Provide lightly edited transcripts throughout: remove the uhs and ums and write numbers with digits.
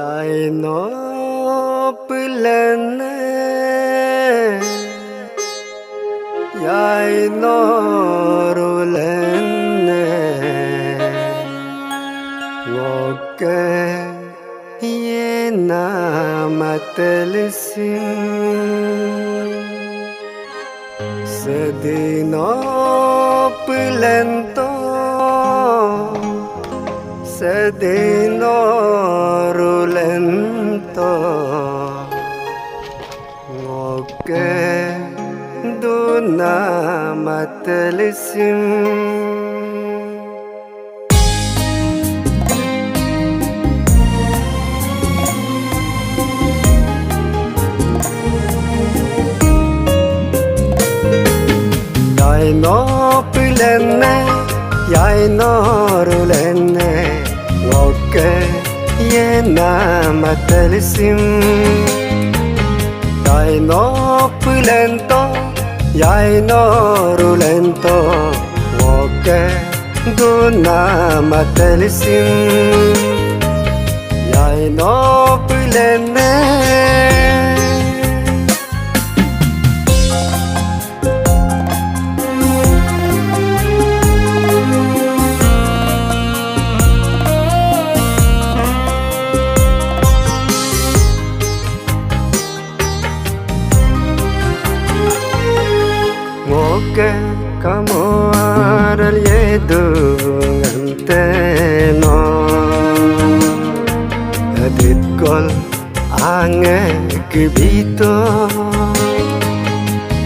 Yai no pilene, yai no rulene, ngoke ye na matelisim, sedino pilento. Sedino rulento ngoke duna matelisim yai no pilene yai no rulene ngoke ye na matelisim yai no pilento yai no rulento ngoke duna matelisim yai no pilene ngoke kamu aral yedu anteno adit kol ange kibito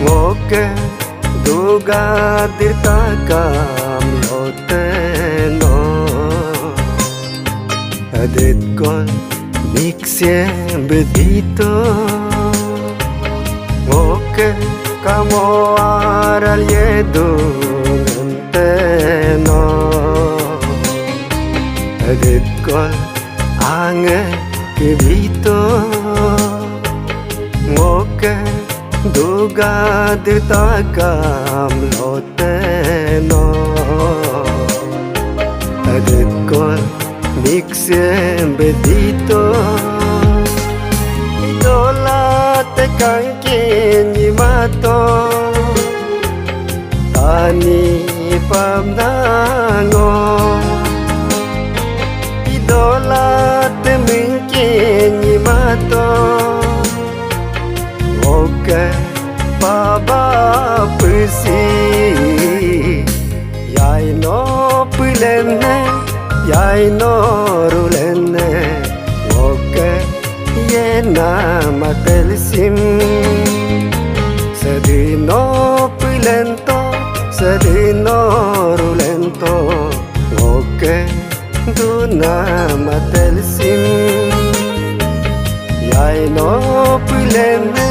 ngoke duga dirta kam loteno adit kol mixie bedito ngoke kamu aral yedu anteno adit kol ange kibito ngoke duga dirta kam loteno adit kol mixie bedito idolate kangkin mato tani pamdango idolate mingkin mato oke baba pusi yai no pilene yai no rulene oke ye na matelisim sedino pilento sedino rulento ngoke duna matelisim yai no pilene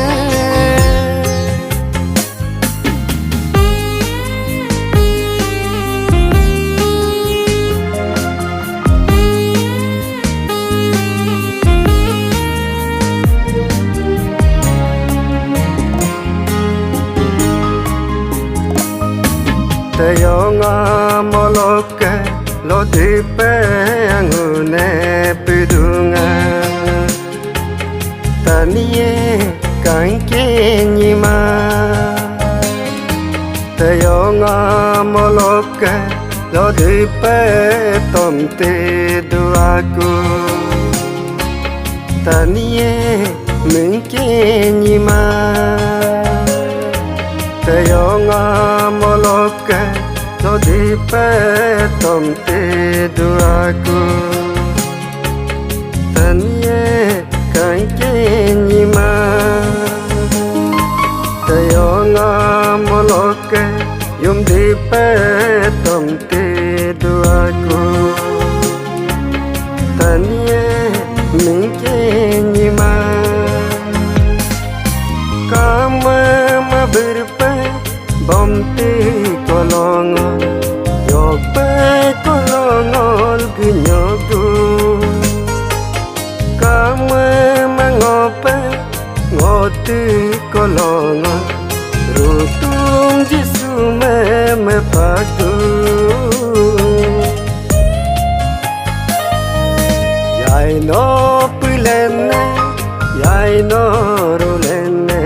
teyonga moloke lo dipe angune pidunga tanie kanke nyima teyonga moloke lo dipe tomte duaku tanie minke nyima teyonga moloke lo dipe tomte duaku tanye kanke nyima teyonga moloke yum dipe tomte duaku tanye minke nyima kama mabirpe bomti kolongo yope kolongol ginyogu kama mangope ngoti kolongo rutung jisume me patu yai no pulenne yai norulenne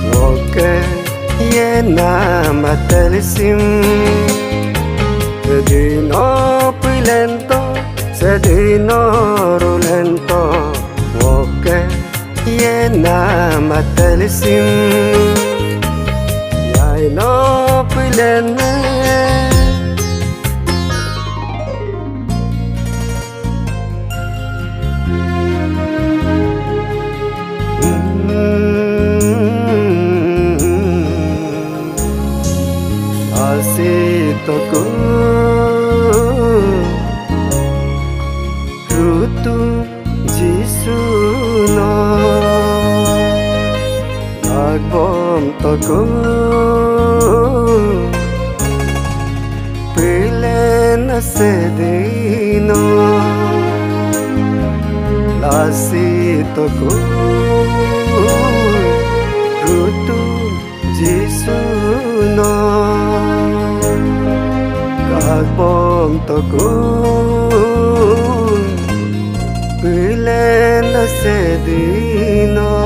ngoke yena matelisim sedino pulento sedino rulento ngoke yena matelisim yai no pulenne Asitoku Rutu Jisuno Nagbom toku Pilena sedino Lasitoku Rutu Jisuno Kagbom toku Pilena sedino